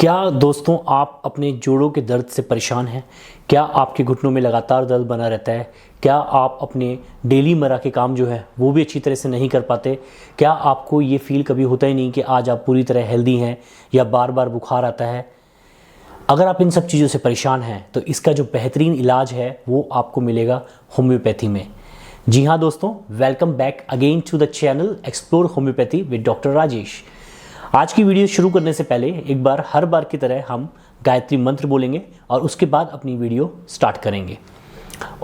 क्या दोस्तों आप अपने जोड़ों के दर्द से परेशान हैं? क्या आपके घुटनों में लगातार दर्द बना रहता है? क्या आप अपने डेली मर्रा के काम जो है वो भी अच्छी तरह से नहीं कर पाते? क्या आपको ये फील कभी होता ही नहीं कि आज आप पूरी तरह हेल्दी हैं या बार बार बुखार आता है? अगर आप इन सब चीज़ों से परेशान हैं तो इसका जो बेहतरीन इलाज है वो आपको मिलेगा होम्योपैथी में। जी हाँ दोस्तों, welcome back again to the channel explore homeopathy with doctor Rajesh. आज की वीडियो शुरू करने से पहले एक बार हर बार की तरह हम गायत्री मंत्र बोलेंगे और उसके बाद अपनी वीडियो स्टार्ट करेंगे।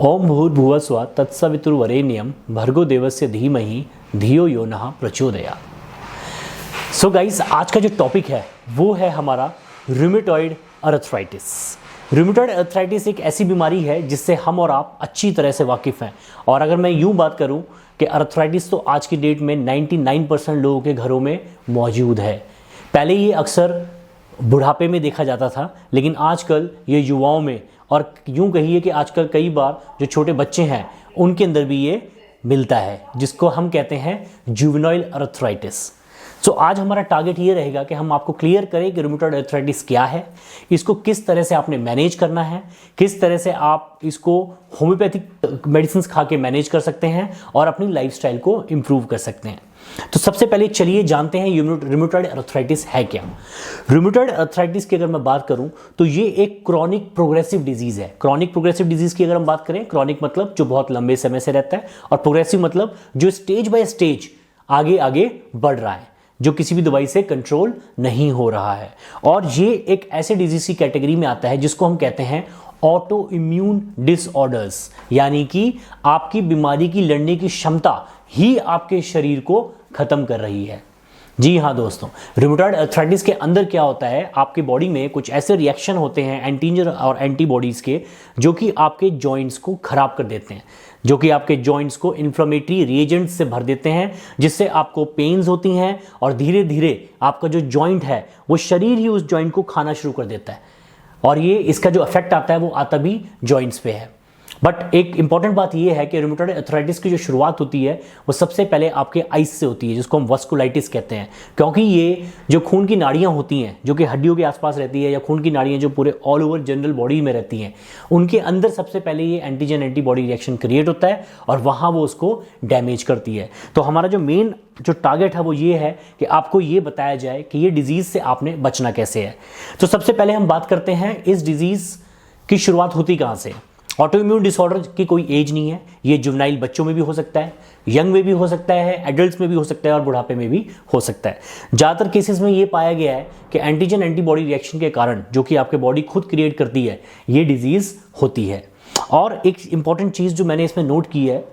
ओम भूर्भुवः स्वः तत्सवितुर्वरेण्यं भर्गो देवस्य धीमहि धियो यो नः प्रचोदयात्। सो गाइस, आज का जो टॉपिक है वो है हमारा रूमेटॉइड अर्थराइटिस। रूमेटॉइड अर्थराइटिस एक ऐसी बीमारी है जिससे हम और आप अच्छी तरह से वाकिफ़ हैं। और अगर मैं यूँ बात करूँ कि अर्थराइटिस तो आज की डेट में 99% लोगों के घरों में मौजूद है। पहले ये अक्सर बुढ़ापे में देखा जाता था, लेकिन आजकल ये युवाओं में और यूँ कहिए कि आजकल कई बार जो छोटे बच्चे हैं उनके अंदर भी ये मिलता है, जिसको हम कहते हैं जुवेनाइल अर्थराइटिस। सो आज हमारा टारगेट ये रहेगा कि हम आपको क्लियर करें कि रूमेटॉइड अर्थराइटिस क्या है, इसको किस तरह से आपने मैनेज करना है, किस तरह से आप इसको होम्योपैथिक मेडिसिन खा के मैनेज कर सकते हैं और अपनी लाइफस्टाइल को इम्प्रूव कर सकते हैं। तो सबसे पहले चलिए जानते हैं रूमेटॉइड अर्थराइटिस है क्या। रूमेटॉइड अर्थराइटिस की अगर मैं बात करूं तो ये एक क्रॉनिक प्रोग्रेसिव डिजीज है। क्रॉनिक प्रोग्रेसिव डिजीज की अगर हम बात करें, क्रॉनिक मतलब जो बहुत लंबे समय से रहता है, और प्रोग्रेसिव मतलब जो स्टेज बाय स्टेज आगे आगे बढ़ रहा है, जो किसी भी दवाई से कंट्रोल नहीं हो रहा है। और ये एक ऐसे डिजीज की कैटेगरी में आता है जिसको हम कहते हैं ऑटो इम्यून डिसऑर्डर्स, यानी कि आपकी बीमारी की लड़ने की क्षमता ही आपके शरीर को खत्म कर रही है। जी हाँ दोस्तों, रूमेटॉइड अर्थराइटिस के अंदर क्या होता है, आपकी बॉडी में कुछ ऐसे रिएक्शन होते हैं एंटीजन और एंटीबॉडीज़ के, जो कि आपके जॉइंट्स को खराब कर देते हैं, जो कि आपके जॉइंट्स को इन्फ्लेमेटरी रिएजेंट्स से भर देते हैं, जिससे आपको पेन्स होती हैं और धीरे धीरे आपका जो जॉइंट है वो शरीर ही उस जॉइंट को खाना शुरू कर देता है। और ये इसका जो इफेक्ट आता है वो आता भी जॉइंट्स पे है। बट एक इंपॉर्टेंट बात यह है कि रूमेटॉइड अर्थराइटिस की जो शुरुआत होती है वो सबसे पहले आपके आइस से होती है, जिसको हम वस्कुलाइटिस कहते हैं। क्योंकि ये जो खून की नाड़ियाँ होती हैं जो कि हड्डियों के आसपास रहती है, या खून की नाड़ियाँ जो पूरे ऑल ओवर जनरल बॉडी में रहती हैं, उनके अंदर सबसे पहले ये एंटीजन एंटीबॉडी रिएक्शन क्रिएट होता है और वहाँ वो उसको डैमेज करती है। तो हमारा जो मेन जो टारगेट है वो ये है कि आपको ये बताया जाए कि ये डिजीज़ से आपने बचना कैसे है। तो सबसे पहले हम बात करते हैं इस डिजीज़ की शुरुआत होती कहाँ से। ऑटो इम्यून डिसऑर्डर की कोई एज नहीं है, ये जुवेनाइल बच्चों में भी हो सकता है, यंग में भी हो सकता है, एडल्ट्स में भी हो सकता है और बुढ़ापे में भी हो सकता है। ज़्यादातर केसेस में ये पाया गया है कि एंटीजन एंटीबॉडी रिएक्शन के कारण, जो कि आपके बॉडी खुद क्रिएट करती है, ये डिजीज़ होती है। और एक इंपॉर्टेंट चीज़ जो मैंने इसमें नोट की है,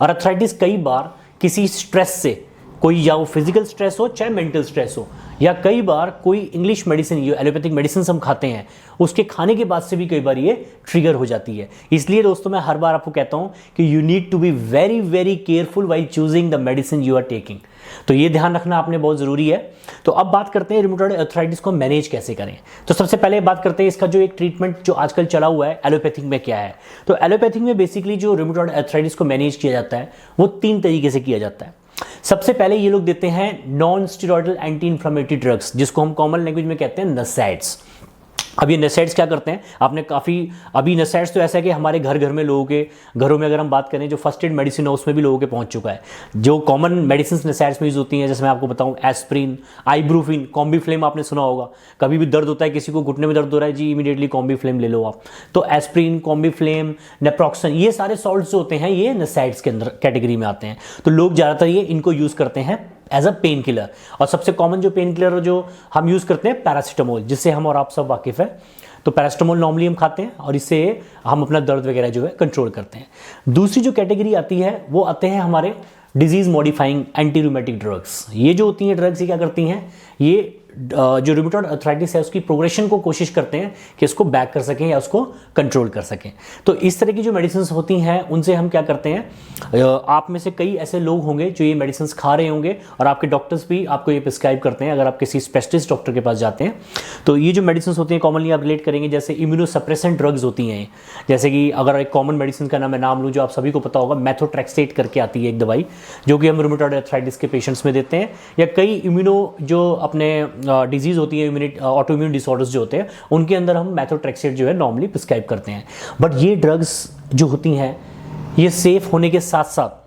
अर्थराइटिस कई बार किसी स्ट्रेस से, कोई या वो फिजिकल स्ट्रेस हो चाहे मेंटल स्ट्रेस हो, या कई बार कोई इंग्लिश मेडिसिन, ये एलोपैथिक मेडिसिन हम खाते हैं, उसके खाने के बाद से भी कई बार ये ट्रिगर हो जाती है। इसलिए दोस्तों मैं हर बार आपको कहता हूं कि you need to be very very careful while choosing the medicine you are taking. तो ये ध्यान रखना आपने बहुत ज़रूरी है। तो अब बात करते हैं रूमेटॉइड अर्थराइटिस को मैनेज कैसे करें। तो सबसे पहले बात करते हैं इसका जो एक ट्रीटमेंट जो आजकल चला हुआ है एलोपैथिक में क्या है। तो एलोपैथिक में बेसिकली जो रूमेटॉइड अर्थराइटिस को मैनेज किया जाता है वो 3 तरीके से किया जाता है। सबसे पहले ये लोग देते हैं non steroidal anti inflammatory drugs, जिसको हम कॉमन लैंग्वेज में कहते हैं नसैड्स। अब ये नसैड्स क्या करते हैं, आपने काफ़ी, अभी नसैड्स तो ऐसा है कि हमारे घर घर में, लोगों के घरों में अगर हम बात करें, जो फर्स्ट एड मेडिसिन है उसमें भी लोगों के पहुंच चुका है। जो कॉमन मेडिसिन नसैड्स में यूज होती हैं, जैसे मैं आपको बताऊं, एस्प्रिन, आइब्रूफिन, कॉम्बीफ्लेम आपने सुना होगा। कभी भी दर्द होता है, किसी को घुटने में दर्द हो रहा है, जी इमीडिएटली कॉम्बीफ्लेम ले लो आप। तो एस्प्रिन, कॉम्बीफ्लेम, नेप्रोक्सन, ये सारे सॉल्ट्स जो होते हैं ये नसैड्स के अंदर कैटेगरी में आते हैं। तो लोग ज़्यादातर ये इनको यूज़ करते हैं एज अ पेन किलर। और सबसे कॉमन जो पेन किलर जो हम यूज़ करते हैं पैरासीटामोल, जिससे हम और आप सब वाकिफ़ है। तो पैरासीटामोल नॉर्मली हम खाते हैं और इससे हम अपना दर्द वगैरह जो है कंट्रोल करते हैं। दूसरी जो कैटेगरी आती है वो आते हैं हमारे disease modifying anti rheumatic drugs. ये जो होती हैं ड्रग्स, ये क्या करती हैं, ये जो रूमेटॉइड अर्थराइटिस है उसकी प्रोग्रेशन को कोशिश करते हैं कि इसको बैक कर सकें या उसको कंट्रोल कर सकें। तो इस तरह की जो मेडिसिन होती हैं उनसे हम क्या करते हैं, आप में से कई ऐसे लोग होंगे जो ये मेडिसिन खा रहे होंगे और आपके डॉक्टर्स भी आपको ये प्रिस्क्राइब करते हैं अगर आप किसी स्पेशलिस्ट डॉक्टर के पास जाते हैं। तो ये जो मेडिसिन होती हैं कॉमनली आप रिलेट करेंगे, जैसे इम्यूनोसप्रेसेंट ड्रग्स होती हैं। जैसे कि अगर एक कॉमन मेडिसिन का मैं नाम लूँ जो आप सभी को पता होगा, मेथोट्रेक्सेट करके आती है एक दवाई, जो कि हम रूमेटॉइड अर्थराइटिस के पेशेंट्स में देते हैं। या कई इम्यूनो जो अपने डिजीज़ होती है, ऑटोइम्यून डिसऑर्डर्स जो होते हैं, उनके अंदर हम मैथोट्रेक्सेट जो है नॉर्मली प्रिस्क्राइब करते हैं। बट ये ड्रग्स जो होती हैं ये सेफ़ होने के साथ साथ,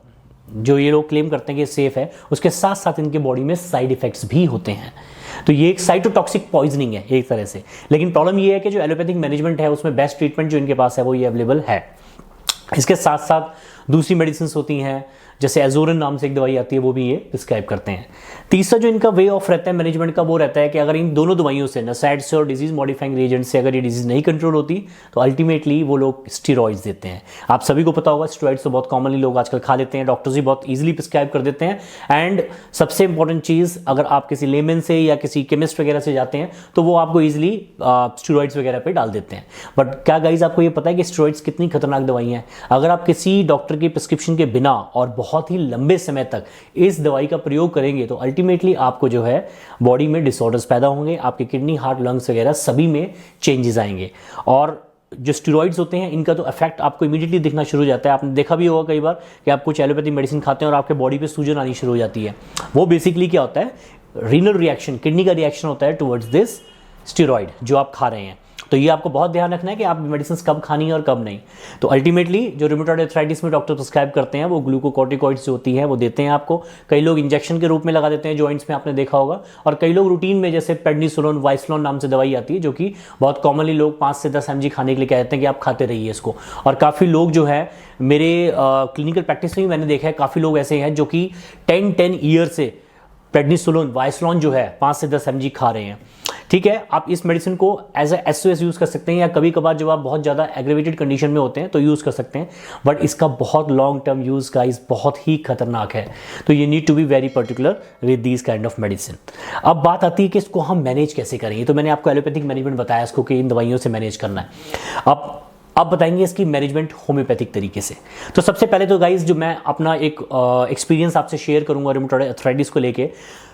जो ये लोग क्लेम करते हैं कि सेफ़ है, उसके साथ साथ इनके बॉडी में साइड इफ़ेक्ट्स भी होते हैं। तो ये एक साइटोटॉक्सिक पॉइजनिंग है एक तरह से। लेकिन प्रॉब्लम ये है कि जो एलोपैथिक मैनेजमेंट है उसमें बेस्ट ट्रीटमेंट जो इनके पास है वो ये अवेलेबल है। इसके साथ साथ दूसरी मेडिसिन होती हैं, जैसे एजोरिन नाम से एक दवाई आती है, वो भी ये प्रिस्क्राइब करते हैं। तीसरा जो इनका वे ऑफ रहता है मैनेजमेंट का, वो रहता है कि अगर इन दोनों दवाइयों से, नसाइड से और डिजीज मॉडिफाइंग एजेंट से, अगर ये डिजीज नहीं कंट्रोल होती तो अल्टीमेटली वो लोग स्टीरॉइड्स देते हैं। आप सभी को पता होगा स्टीरॉइड्स तो बहुत कॉमनली लोग आजकल खा लेते हैं, डॉक्टर्स भी बहुत ईजिली प्रिस्क्राइब कर देते हैं। एंड सबसे इंपॉर्टेंट चीज़, अगर आप किसी लेमन से या किसी केमिस्ट वगैरह से जाते हैं तो वो आपको ईजिली स्टीरॉइड्स वगैरह पे डाल देते हैं। बट क्या गाइज आपको ये पता है कि स्टीरॉइड्स कितनी खतरनाक दवाई हैं? अगर आप किसी डॉक्टर की प्रिस्क्रिप्शन के बिना और बहुत ही लंबे समय तक इस दवाई का प्रयोग करेंगे तो अल्टीमेटली आपको जो है बॉडी में डिसऑर्डर्स पैदा होंगे, आपके किडनी, हार्ट, लंग्स वगैरह सभी में चेंजेस आएंगे। और जो स्टेरॉइड्स होते हैं इनका तो इफेक्ट आपको इमीडिएटली दिखना शुरू हो जाता है। आपने देखा भी होगा कई बार कि आप कुछ एलोपैथी मेडिसिन खाते हैं और आपके बॉडी पे सूजन आनी शुरू हो जाती है। वो बेसिकली क्या होता है? रीनल रिएक्शन, किडनी का रिएक्शन होता है टुवर्ड्स दिस स्टेरॉइड जो आप खा रहे हैं। तो ये आपको बहुत ध्यान रखना है कि आप मेडिसिन कब खानी है और कब नहीं। तो अल्टीमेटली जो रूमेटॉइड आर्थराइटिस में डॉक्टर प्रिस्क्राइब करते हैं वो ग्लूकोकॉर्टिकॉइड्स जो होती है वो देते हैं आपको। कई लोग इंजेक्शन के रूप में लगा देते हैं जॉइंट्स में, आपने देखा होगा। और कई लोग रूटीन में, जैसे पेडनिसोलोन, वाइसलोन नाम से दवाई आती है जो कि बहुत कॉमनली लोग 5 से 10 mg खाने के लिए कहते हैं कि आप खाते रहिए इसको। और काफ़ी लोग जो है मेरे क्लिनिकल प्रैक्टिस में भी मैंने देखा है, काफ़ी लोग ऐसे हैं जो कि 10 ईयर से प्रेडनिसोलोन, वाइसलोन जो है 5 से 10 mg खा रहे हैं। ठीक है, आप इस मेडिसिन को एज ए SOS यूज़ कर सकते हैं, या कभी कभार जब आप बहुत ज़्यादा एग्रेवेटेड कंडीशन में होते हैं तो यूज़ कर सकते हैं। बट इसका बहुत लॉन्ग टर्म यूज़ गाइस बहुत ही खतरनाक है। तो you need to be very particular with these kind of medicine. अब बात आती है कि इसको हम मैनेज कैसे करेंगे। तो मैंने आपको एलोपैथिक मैनेजमेंट बताया इसको कि इन दवाइयों से मैनेज करना है। अब बताएंगे इसकी मैनेजमेंट होम्योपैथिक तरीके से। तो सबसे पहले तो गाइस जो मैं अपना एक एक्सपीरियंस आपसे शेयर करूंगा रूमेटॉइड आर्थराइटिस को लेके,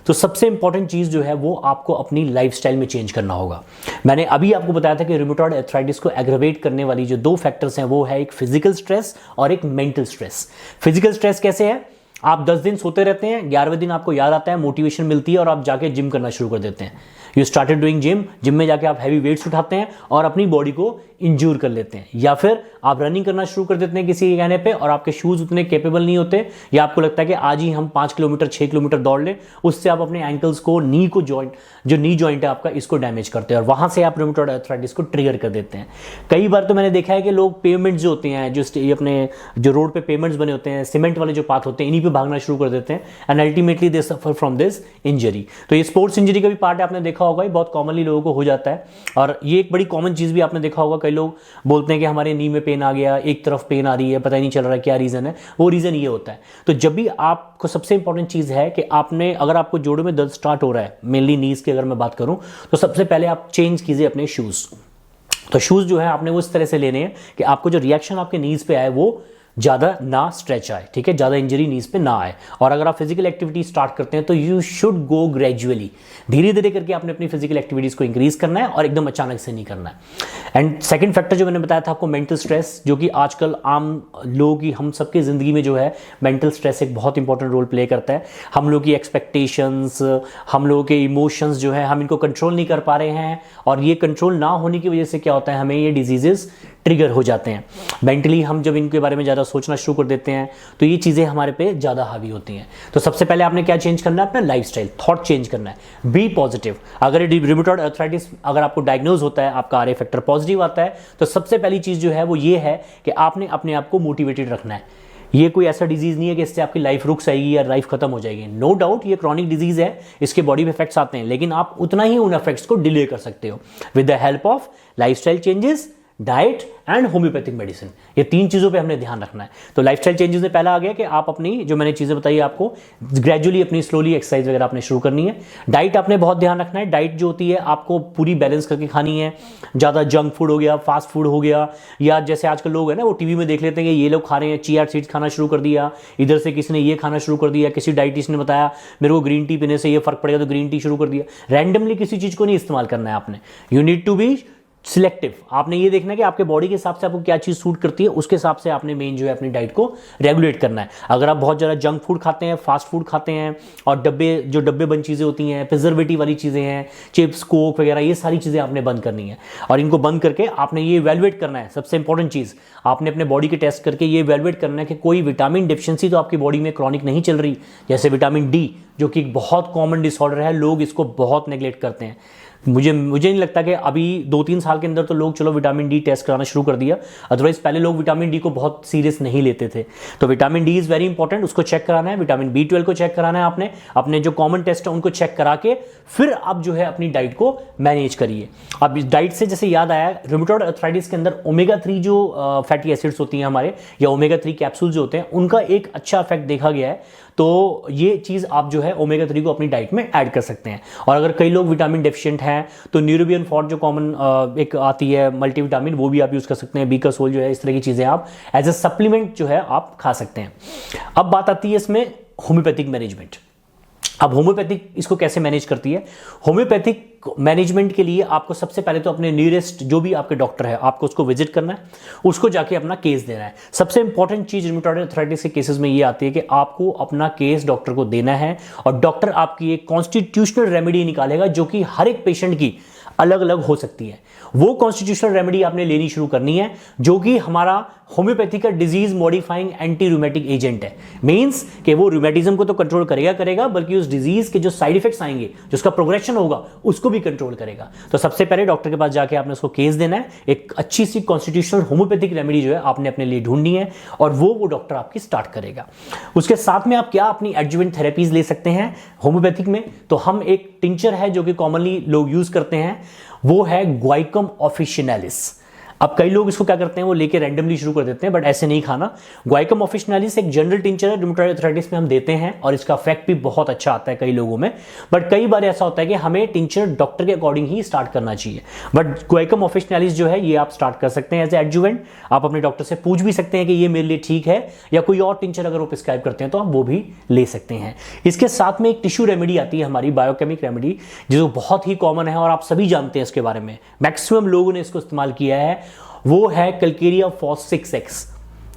तो सबसे इंपॉर्टेंट चीज़ जो है वो आपको अपनी लाइफस्टाइल में चेंज करना होगा। मैंने अभी आपको बताया था कि रूमेटॉइड आर्थराइटिस को एग्रवेट करने वाली जो 2 फैक्टर्स हैं वो है एक फिजिकल स्ट्रेस और एक मेंटल स्ट्रेस। फिजिकल स्ट्रेस कैसे है? आप 10 दिन सोते रहते हैं, 11वें दिन आपको याद आता है, मोटिवेशन मिलती है और आप जाके जिम करना शुरू कर देते हैं। यू स्टार्टेड डूइंग जिम में जाके आप हैवी वेट्स उठाते हैं और अपनी बॉडी को इंज्योर कर लेते हैं। या फिर आप रनिंग करना शुरू कर देते हैं किसी के कहने पे और आपके शूज़ उतने कैपेबल नहीं होते, या आपको लगता है कि आज ही हम 5 किलोमीटर 6 किलोमीटर दौड़ लें, उससे आप अपने एंकल्स को, नी को, जो नी जॉइंट है आपका, इसको डैमेज करते हैं और वहाँ से आप रूमेटॉइड आर्थराइटिस को ट्रिगर कर देते हैं। कई बार तो मैंने देखा है कि लोग पेमेंट्स जो होते हैं, जो अपने जो रोड पे पेमेंट्स बने होते हैं, सीमेंट वाले जो पाथ होते हैं, इन्हीं पे भागना शुरू कर देते हैं and ultimately they suffer from this injury. तो ये स्पोर्ट्स इंजरी का भी पार्ट आपने देखा होगा, बहुत कॉमनली लोगों को हो जाता है। और ये एक बड़ी कॉमन चीज़ भी आपने देखा होगा, कई लोग बोलते हैं कि हमारे नी में पेन आ गया, एक तरफ पेन आ रही है, पता ही नहीं चल रहा है क्या रीज़न है। वो रीज़न ये होता है। तो जब भी आपको, सबसे इंपॉर्टेंट चीज़ है कि आपने, अगर आपको जोड़ों में दर्द स्टार्ट हो रहा है, मेनली नीज की अगर मैं बात करूं, तो सबसे पहले आप चेंज कीजिए अपने शूज़। तो शूज़ जो है आपने वो इस तरह से लेने हैं कि आपको जो रिएक्शन आपके नीज पे आए वो ज़्यादा ना स्ट्रेच आए, ठीक है, ज़्यादा इंजरी नीज पे ना आए। और अगर आप फिजिकल एक्टिविटी स्टार्ट करते हैं तो यू शुड गो ग्रेजुअली, धीरे धीरे करके आपने अपनी फिजिकल एक्टिविटीज़ को इंक्रीज करना है और एकदम अचानक से नहीं करना है। एंड सेकंड फैक्टर जो मैंने बताया था आपको, मेंटल स्ट्रेस, जो कि आजकल आम लोगों की, हम सबकी ज़िंदगी में जो है मेंटल स्ट्रेस एक बहुत इंपॉर्टेंट रोल प्ले करता है। हम लोग की एक्सपेक्टेशंस, हम लोगों के इमोशंस जो है, हम इनको कंट्रोल नहीं कर पा रहे हैं और ये कंट्रोल ना होने की वजह से क्या होता है, हमें ये डिजीजेस ट्रिगर हो जाते हैं। मेंटली हम जब इनके बारे में ज़्यादा सोचना शुरू कर देते हैं तो ये चीज़ें हमारे पे ज़्यादा हावी होती हैं। तो सबसे पहले आपने क्या चेंज करना है? अपना लाइफस्टाइल, थॉट चेंज करना है, बी पॉजिटिव। अगर रूमेटॉइड आर्थराइटिस अगर आपको डायग्नोज होता है, आपका RA फैक्टर पॉजिटिव आता है, तो सबसे पहली चीज़ जो है वो ये है कि आपने अपने आप को मोटिवेटेड रखना है। ये कोई ऐसा डिजीज़ नहीं है कि इससे आपकी लाइफ रुक जाएगी या लाइफ खत्म हो जाएगी। नो डाउट ये क्रॉनिक डिजीज़ है, इसके बॉडी में इफेक्ट्स आते हैं, लेकिन आप उतना ही उन इफेक्ट्स को डिले कर सकते हो with the help of lifestyle changes, diet and homeopathic medicine. ये 3 चीज़ों पे हमने ध्यान रखना है। तो लाइफस्टाइल चेंजेस में पहला आ गया कि आप अपनी, जो मैंने चीज़ें बताई आपको, ग्रेजुअली अपनी स्लोली एक्सरसाइज वगैरह आपने शुरू करनी है। डाइट आपने बहुत ध्यान रखना है। डाइट जो होती है आपको पूरी बैलेंस करके खानी है। ज़्यादा जंक फूड हो गया, फास्ट फूड हो गया, या जैसे आजकल लोग हैं ना, वो टीवी में देख लेते हैं कि ये लोग खा रहे हैं, चिया सीड्स खाना शुरू कर दिया, इधर से किसी ने ये खाना शुरू कर दिया, किसी डाइटिशियन ने बताया मेरे को ग्रीन टी पीने से ये फर्क पड़ेगा तो ग्रीन टी शुरू कर दिया। रैंडमली किसी चीज़ को नहीं इस्तेमाल करना है आपने। You need to be selective. आपने ये देखना है कि आपके बॉडी के हिसाब से आपको क्या चीज़ सूट करती है, उसके हिसाब से आपने मेन जो है अपनी डाइट को रेगुलेट करना है। अगर आप बहुत ज़्यादा जंक फूड खाते हैं, फास्ट फूड खाते हैं और डब्बे बंद चीज़ें होती हैं, प्रिजर्वेटिव वाली चीज़ें हैं, चिप्स कोक वगैरह, ये सारी चीज़ें आपने बंद करनी है। और इनको बंद करके आपने ये इवैल्यूएट करना है। सबसे इंपॉर्टेंट चीज़, आपने अपने बॉडी के टेस्ट करके ये इवैल्यूएट करना है कि कोई विटामिन डिफिशिएंसी तो आपकी बॉडी में क्रॉनिक नहीं चल रही, जैसे विटामिन डी, जो कि एक बहुत कॉमन डिसऑर्डर है, लोग इसको बहुत नेग्लेक्ट करते हैं। मुझे नहीं लगता कि अभी 2-3 साल के अंदर तो लोग चलो विटामिन डी टेस्ट कराना शुरू कर दिया, अदरवाइज पहले लोग विटामिन डी को बहुत सीरियस नहीं लेते थे। तो vitamin D is very important, उसको चेक कराना है। विटामिन B12 को चेक कराना है आपने, अपने जो कॉमन टेस्ट है उनको चेक करा के फिर आप जो है अपनी डाइट को मैनेज करिए। अब इस डाइट से जैसे याद आया, रूमेटॉइड अर्थराइटिस के अंदर ओमेगा 3 जो फैटी एसिड्स होती हैं हमारे, या ओमेगा 3 कैप्सूल जो होते हैं, उनका एक अच्छा इफेक्ट देखा गया है। तो ये चीज़ आप जो है ओमेगा 3 को अपनी डाइट में ऐड कर सकते हैं। और अगर कई लोग विटामिन डेफिशिएंट हैं तो न्यूरोबियन फॉर्ट जो कॉमन एक आती है मल्टीविटामिन, वो भी आप यूज़ कर सकते हैं। बीकासोल जो है, इस तरह की चीज़ें आप एज ए सप्लीमेंट जो है आप खा सकते हैं। अब बात आती है इसमें होम्योपैथिक मैनेजमेंट। अब होम्योपैथिक इसको कैसे मैनेज करती है? होम्योपैथिक मैनेजमेंट के लिए आपको सबसे पहले तो अपने नियरेस्ट जो भी आपके डॉक्टर है, आपको उसको विजिट करना है, उसको जाके अपना केस देना है। सबसे इंपॉर्टेंट चीज रूमेटॉइड अर्थराइटिस के केसेस में ये आती है कि आपको अपना केस डॉक्टर को देना है, और डॉक्टर आपकी एक कॉन्स्टिट्यूशनल रेमेडी निकालेगा जो कि हर एक पेशेंट की अलग अलग हो सकती है। वो कॉन्स्टिट्यूशनल रेमेडी आपने लेनी शुरू करनी है, जो कि हमारा होम्योपैथी का disease modifying anti rheumatic agent है। मींस कि वो रूमेटिज्म को तो कंट्रोल करेगा, बल्कि उस डिजीज के जो साइड इफेक्ट्स आएंगे, जो उसका प्रोग्रेशन होगा, उसको भी कंट्रोल करेगा। तो सबसे पहले डॉक्टर के पास जाके आपने उसको केस देना है, एक अच्छी सी कॉन्स्टिट्यूशनल होम्योपैथिक रेमेडी जो है आपने अपने लिए ढूंढनी है, और वो डॉक्टर आपकी स्टार्ट करेगा। उसके साथ में आप क्या अपनी एडजुवेंट थेरेपीज ले सकते हैं होम्योपैथिक में? तो हम एक टिंचर है जो कि कॉमनली लोग यूज करते हैं, वो है गुआइकम ऑफिशिनालिस। अब कई लोग इसको क्या करते हैं, वो लेके रैंडमली शुरू कर देते हैं, बट ऐसे नहीं खाना। गुआइकम ऑफिशिनालिस एक जनरल टिंचर है, रूमेटॉइड अर्थराइटिस में हम देते हैं, और इसका इफेक्ट भी बहुत अच्छा आता है कई लोगों में। बट कई बार ऐसा होता है कि हमें टिंचर डॉक्टर के अकॉर्डिंग ही स्टार्ट करना चाहिए। बट गुआइकम ऑफिशिनालिस जो है ये आप स्टार्ट कर सकते हैं एज ए एडजुवेंट। आप अपने डॉक्टर से पूछ भी सकते हैं कि ये मेरे लिए ठीक है, या कोई और टिंचर अगर वो प्रिस्क्राइब करते हैं तो आप वो भी ले सकते हैं। इसके साथ में एक टिश्यू रेमेडी आती है हमारी, बायोकेमिक रेमेडी, जो बहुत ही कॉमन है और आप सभी जानते हैं इसके बारे में, मैक्सिमम लोगों ने इसको इस्तेमाल किया है। वो है कैलकेरिया फॉस 6X।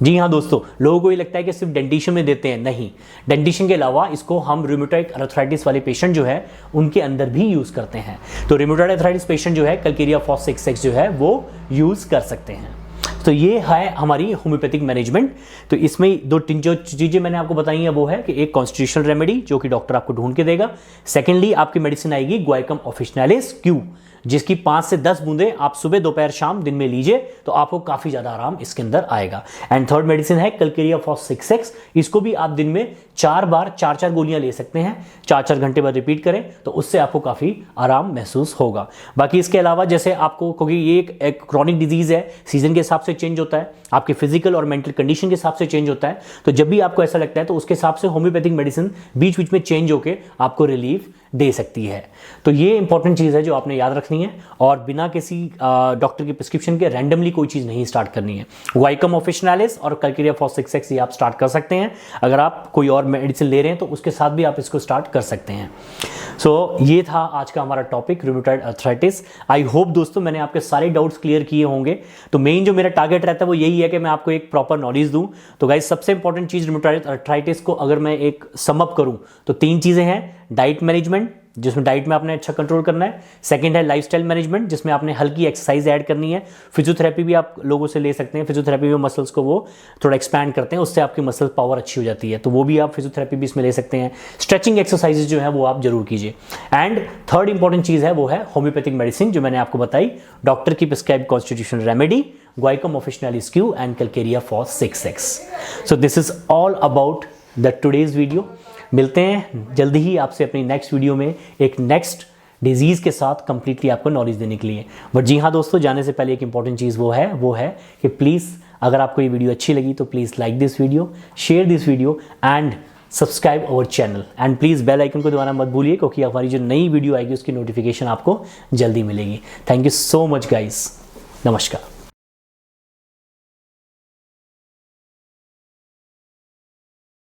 जी हाँ दोस्तों, लोगों को ये लगता है कि सिर्फ डेंटिशन में देते हैं, नहीं, डेंटिशन के अलावा इसको हम रूमेटॉइड अर्थराइटिस वाले पेशेंट जो है उनके अंदर भी यूज करते हैं। तो रूमेटॉइड अर्थराइटिस पेशेंट जो है कैलकेरिया फॉस 6X जो है वो यूज कर सकते हैं। तो ये है हमारी होम्योपैथिक मैनेजमेंट। तो इसमें जो चीज़ें मैंने आपको बताई हैं वो है कि एक कॉन्स्टिट्यूशनल रेमेडी जो कि डॉक्टर आपको ढूंढ के देगा। सेकेंडली आपकी मेडिसिन आएगी गुआइकम ऑफिशिनालिस क्यू, जिसकी 5 से 10 बूंदें आप सुबह दोपहर शाम दिन में लीजिए तो आपको काफी ज्यादा आराम इसके अंदर आएगा। एंड थर्ड मेडिसिन है कैलकेरिया फॉस 6X। इसको भी आप दिन में 4 बार 4-4 गोलियां ले सकते हैं, 4-4 घंटे बाद रिपीट करें तो उससे आपको काफी आराम महसूस होगा। बाकी इसके अलावा जैसे आपको, क्योंकि ये एक क्रॉनिक डिजीज है, सीजन के हिसाब से चेंज होता है, आपके फिजिकल और मेंटल कंडीशन के हिसाब से चेंज होता है, तो जब भी आपको ऐसा लगता है तो उसके हिसाब से होम्योपैथिक मेडिसिन बीच बीच में चेंज होकर आपको रिलीफ दे सकती है। तो ये इंपॉर्टेंट चीज़ है जो आपने याद रखनी है, और बिना किसी डॉक्टर की प्रिस्क्रिप्शन के रैंडमली कोई चीज़ नहीं स्टार्ट करनी है। गुआइकम ऑफिशिनालिस और कैलकेरिया फॉस 6X ये आप स्टार्ट कर सकते हैं। अगर आप कोई और मेडिसिन ले रहे हैं तो उसके साथ भी आप इसको स्टार्ट कर सकते हैं। सो ये था आज का हमारा topic, rheumatoid arthritis. I hope दोस्तों मैंने आपके सारे डाउट्स क्लियर किए होंगे। तो मेन जो मेरा टारगेट रहता है वो यही है कि मैं आपको एक प्रॉपर नॉलेज दूं। तो गाइस, सबसे इंपॉर्टेंट चीज़ रूमेटॉइड अर्थराइटिस को अगर मैं एक सम अप करूं तो 3 चीज़ें हैं। डाइट मैनेजमेंट, जिसमें डाइट में आपने अच्छा कंट्रोल करना है। सेकंड है लाइफस्टाइल मैनेजमेंट, जिसमें आपने हल्की एक्सरसाइज ऐड करनी है। फिजियोथेरेपी भी आप लोगों से ले सकते हैं, फिजियोथेरेपी में मसल्स को वो थोड़ा एक्सपैंड करते हैं, उससे आपकी मसल पावर अच्छी हो जाती है, तो वो भी आप फिजियोथेरेपी भी इसमें ले सकते हैं। स्ट्रेचिंग एक्सरसाइजेज जो है वो आप जरूर कीजिए। एंड थर्ड इंपॉर्टेंट चीज़ है वो है होम्योपैथिक मेडिसिन, जो मैंने आपको बताई, डॉक्टर की prescribe constitutional remedy, Guaiacum officinalis Q and Calcarea phos 6X। So this is all about the today's video. मिलते हैं जल्दी ही आपसे अपनी नेक्स्ट वीडियो में एक नेक्स्ट डिजीज़ के साथ कंप्लीटली आपको नॉलेज देने के लिए। बट जी हाँ दोस्तों, जाने से पहले एक इंपॉर्टेंट चीज़ वो है कि प्लीज़ अगर आपको ये वीडियो अच्छी लगी तो please like this video, share this video and subscribe our channel. And please bell icon को दबाना मत भूलिए, क्योंकि हमारी जो नई वीडियो आएगी उसकी नोटिफिकेशन आपको जल्दी मिलेगी। Thank you so much guys, नमस्कार।